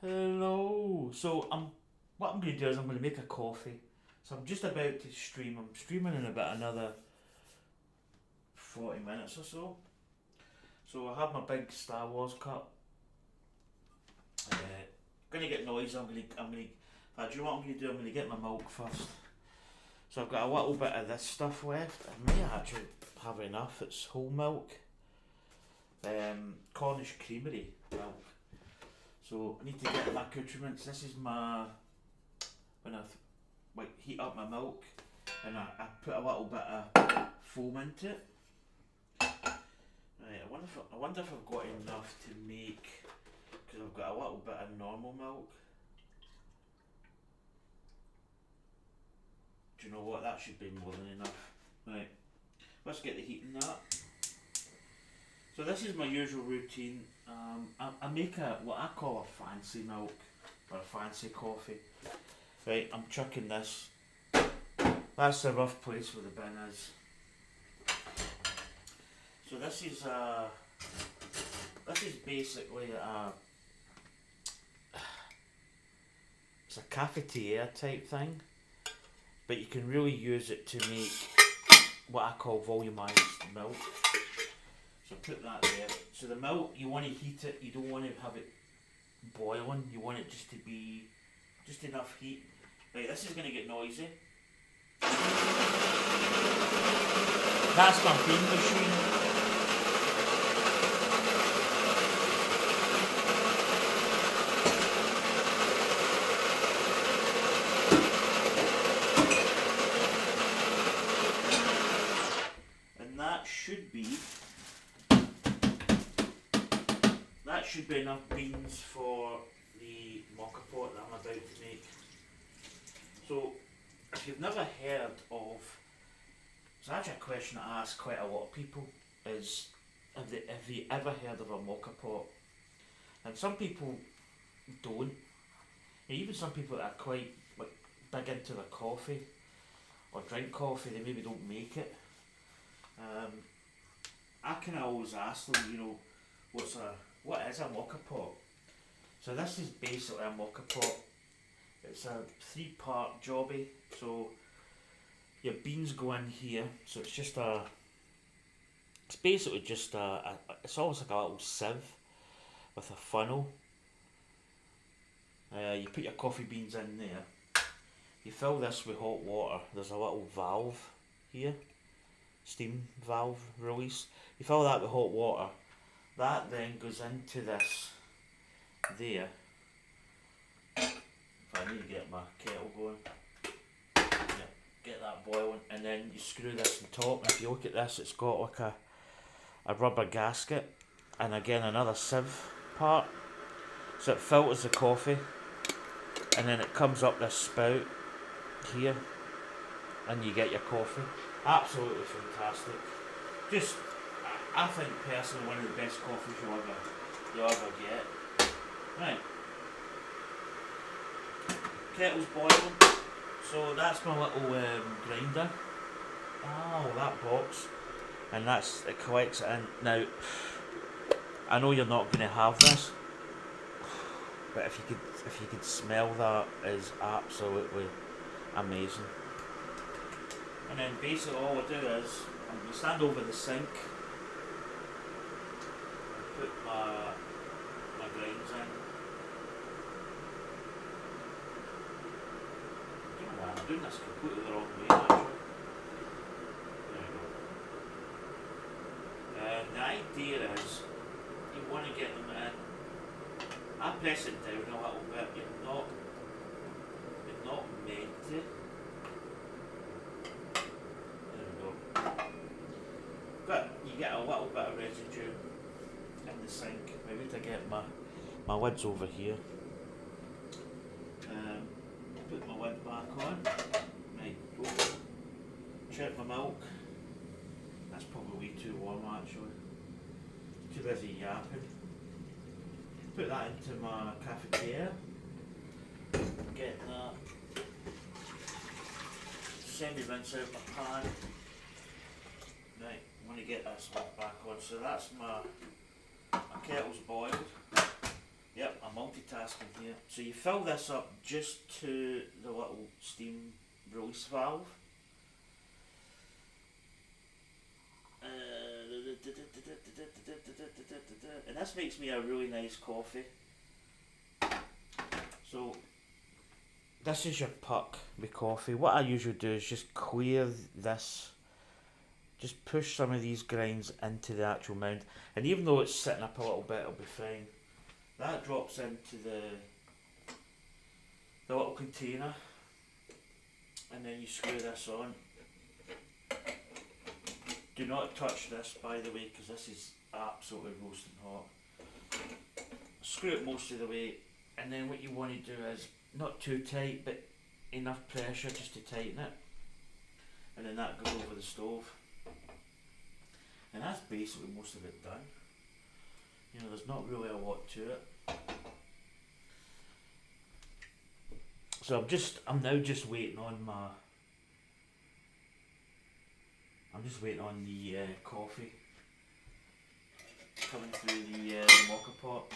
Hello. What I'm going to do is I'm going to make a coffee. So I'm just about to stream. I'm streaming in about another 40 minutes or so. So I have my big Star Wars cup. Uh, Gonna get noisy. Do you know what I'm gonna do? I'm gonna get my milk first. So I've got a little bit of this stuff left. I may actually have enough. It's whole milk. Cornish creamery milk. So I need to get my accoutrements. This is my when heat up my milk, and I put a little bit of foam into it. Right, I wonder if I've got enough to make, because I've got a little bit of normal milk. Do you know what? That should be more than enough. Right, let's get the heat in that. So this is my usual routine. I make what I call a fancy milk or a fancy coffee. Right, I'm chucking this. That's the rough place where the bin is. So this is basically it's a cafetiere type thing, but you can really use it to make what I call volumized milk. So put that there. So the milk, you want to heat it, you don't want to have it boiling, you want it just to be just enough heat. Right, this is going to get noisy. That's my bean machine. And that should be enough beans for the Moka Pot that I'm about to make. So, if you've never heard of, it's actually a question I ask quite a lot of people, is have you ever heard of a Moka Pot? And some people don't. And even some people that are quite big into their coffee or drink coffee, they maybe don't make it. I kind of always ask them, what is a Moka Pot? So this is basically a Moka Pot. It's a 3-part jobby. So your beans go in here. So it's basically just it's almost like a little sieve with a funnel. You put your coffee beans in there. You fill this with hot water. There's a little valve here, steam valve release. You fill that with hot water. That then goes into this there. If I need to get my kettle going, yeah, get that boiling, and then you screw this on top. And if you look at this, it's got like a rubber gasket, and again another sieve part. So it filters the coffee, and then it comes up this spout here, and you get your coffee. Absolutely fantastic. Just, I think personally one of the best coffees you'll ever get. Right. Kettle's boiling. So that's my little grinder. Oh, that box. And it collects it in. Now, I know you're not going to have this, but if you could smell that, is absolutely amazing. And then basically all I do is I'm going to stand over the sink and put my grains in. I don't know why I'm doing this completely the wrong way actually. There we go. And the idea is you want to get them in. I press it down a little bit. You're not meant to. There we go. But you get a little bit of residue in the sink. Maybe to get my lid's over here. Put my lid back on. Right, go. Check my milk. That's probably way too warm actually. Too busy yapping. Put that into my cafetiere. Get that. Semi-rinse out my pan. Right, I'm going to get this one back on. So that's my kettle's boiled. Yep, I'm multitasking. multitasking here. So you fill this up just to the little steam release valve. And this makes me a really nice coffee. So this is your puck with coffee. What I usually do is just clear this, just push some of these grinds into the actual mound, and even though it's sitting up a little bit, it'll be fine. That drops into the little container, and then you screw this on. Do not touch this, by the way, because this is absolutely roasting hot. Screw it most of the way, and then what you want to do is not too tight, but enough pressure just to tighten it, and then that goes over the stove. And that's basically most of it done. You know, there's not really a lot to it. So I'm now just waiting on the coffee coming through the Moka Pot.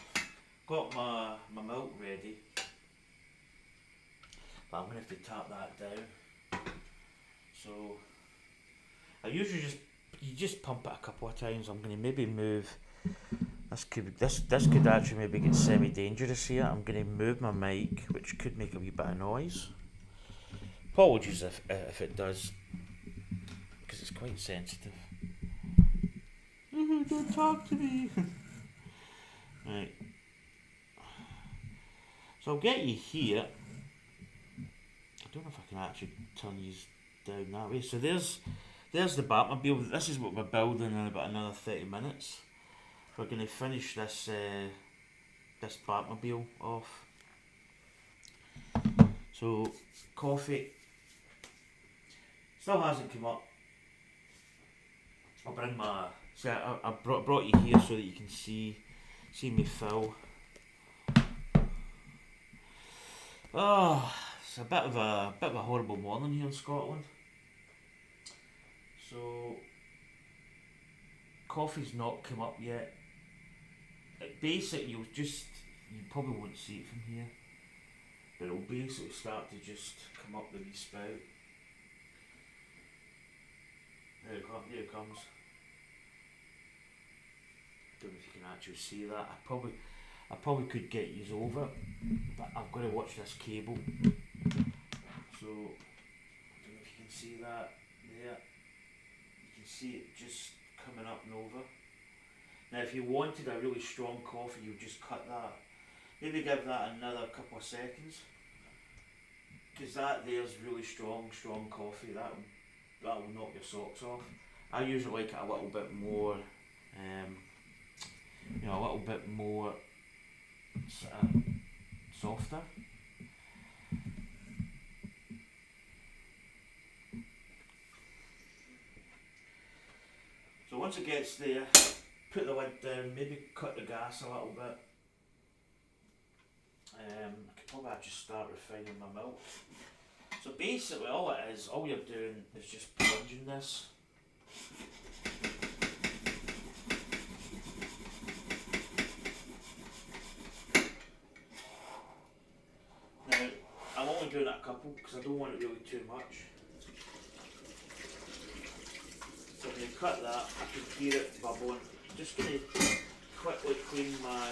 Got my milk ready, but I'm going to have to tap that down. So I usually just pump it a couple of times. I'm going to maybe move. This could actually maybe get semi-dangerous here. I'm going to move my mic, which could make a wee bit of noise. Apologies if it does, because it's quite sensitive. Don't talk to me. Right. So I'll get you here. I don't know if I can actually turn these down that way. So there's the Batmobile. This is what we're building in about another 30 minutes. We're going to finish this Batmobile off. So coffee still hasn't come up. I'll bring my. See, I brought you here so that you can see me fill. Oh, it's a bit of a horrible morning here in Scotland. So coffee's not come up yet. Basically, you probably won't see it from here, but it'll basically start to just come up the wee spout. There it comes. Don't know if you can actually see that. I probably could get yous over, but I've got to watch this cable. So I don't know if you can see that there. You can see it just coming up and over. Now if you wanted a really strong coffee, you would just cut that. Maybe give that another couple of seconds, because that there's really strong coffee. That will knock your socks off. I usually like it a little bit more, a little bit more softer. So once it gets there, put the lid down, maybe cut the gas a little bit. I could probably just start refining my milk. So basically all you're doing is just plunging this. Now, I'm only doing it a couple because I don't want it really too much. So when you cut that, I can hear it bubbling. I'm just going to quickly clean my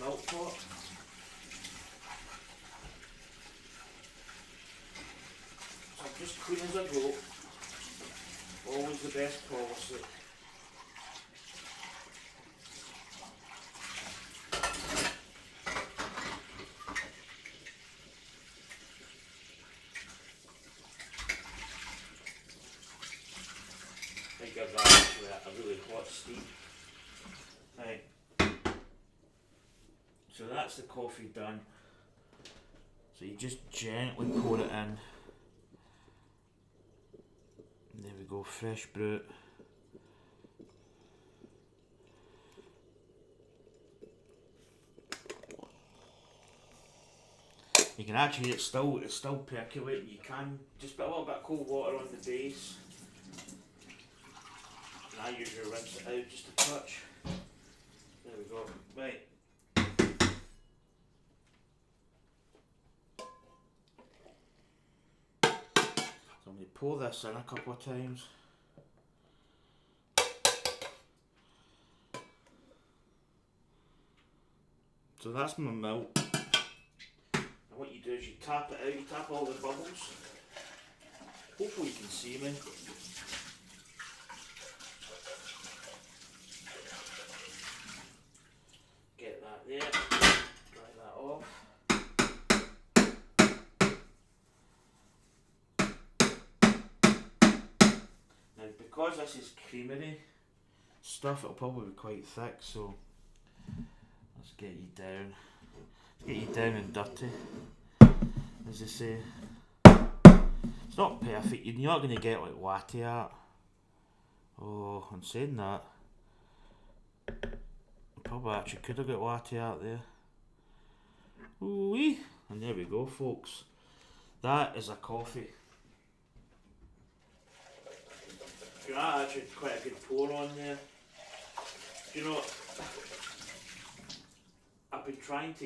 milk pot. So I'm just clean as I go. Always the best policy. I give that actually a really hot steam. Right. So that's the coffee done. So you just gently pour it in. There we go, fresh brew. You can actually, it's still percolating. You can just put a little bit of cold water on the base. And I usually rinse it out just a touch. There we go. Right. So I'm going to pour this in a couple of times. So that's my milk. And what you do is you tap it out, you tap all the bubbles. Hopefully you can see me. Get that there, dry that off. Now because this is creamery stuff, it'll probably be quite thick, so let's get you down. Let's get you down and dirty, as they say. It's not perfect, you're not going to get like latte art. Oh, I'm saying that. Probably actually could have got latte art there. Ooh-wee. And there we go, folks. That is a coffee. That actually quite a good pour on there. Do you know, I've been trying to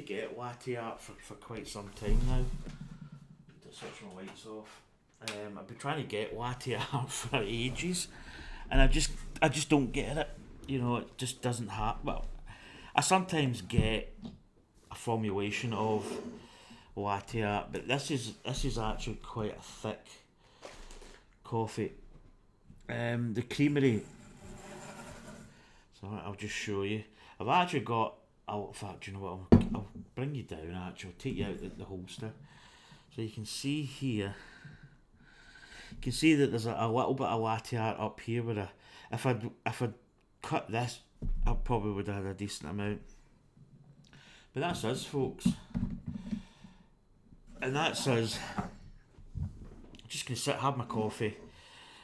get latte art for quite some time now. To switch my lights off. I've been trying to get latte art for ages, and I just don't get it. You know, it just doesn't happen. Well, I sometimes get a formulation of latte art, but this is actually quite a thick coffee. The creamery. So I'll just show you. I've actually got. In fact, you know what? I'll bring you down. Actually, I'll take you out the holster, so you can see here. You can see that there's a little bit of latte art up here. Where if I'd cut this, I probably would have had a decent amount. But that's us, folks. And that's us. I'm just going to sit, have my coffee,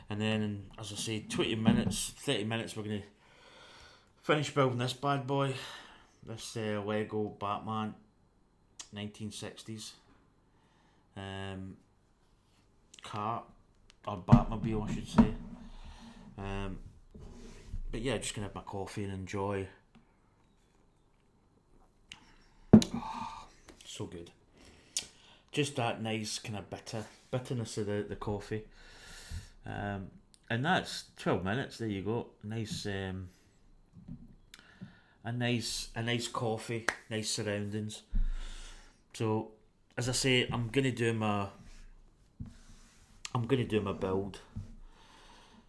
and then, as I say, 20 minutes, 30 minutes, we're going to finish building this bad boy. This Lego Batman 1960s car, or Batmobile I should say. But yeah, just going to have my coffee and enjoy. Oh, so good. Just that nice kind of bitterness of the coffee. And that's 12 minutes, there you go. Nice a nice coffee, nice surroundings. So as I say, I'm gonna do my build.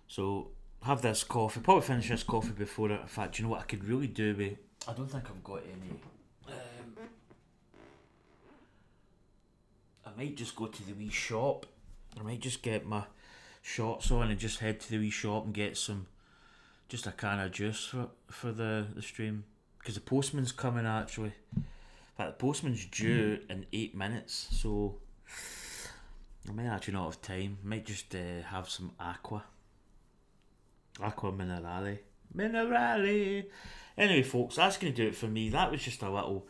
So have this coffee, probably finish this coffee before it. In fact, you know what I could really do with, I don't think I've got any. I might just go to the wee shop. I might just get my shorts on and just head to the wee shop and get just a can of juice for the stream, because the postman's coming actually. In fact, the postman's due in 8 minutes, so I might actually not have time. I might just have some aqua minerale. Anyway, folks, that's going to do it for me. That was just a little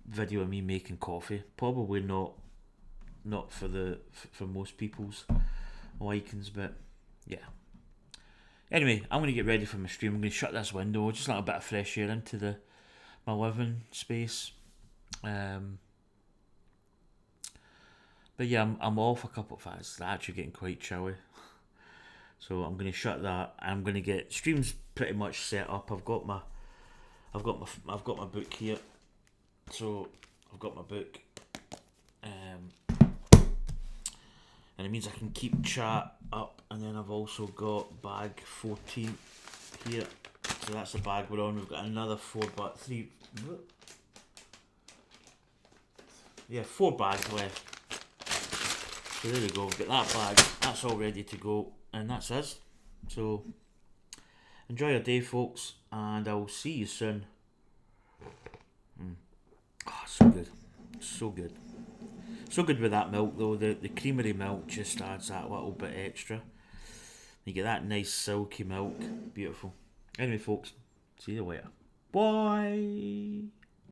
video of me making coffee. Probably not for most people's likings, but yeah. Anyway, I'm going to get ready for my stream. I'm going to shut this window, just let a bit of fresh air into my living space. But yeah, I'm off a couple of hours. It's actually getting quite chilly, so I'm going to shut that. I'm going to get streams pretty much set up. I've got my book here, so I've got my book, and it means I can keep chat up. And then I've also got bag 14 here, so that's the bag we're on. We've got another 4 bags left. So there we go, we've got that bag, that's all ready to go, and that's us. So enjoy your day, folks, and I will see you soon. Oh, so good, so good. So good with that milk though. The creamery milk just adds that little bit extra. You get that nice silky milk, beautiful. Anyway, folks, see you later. Bye.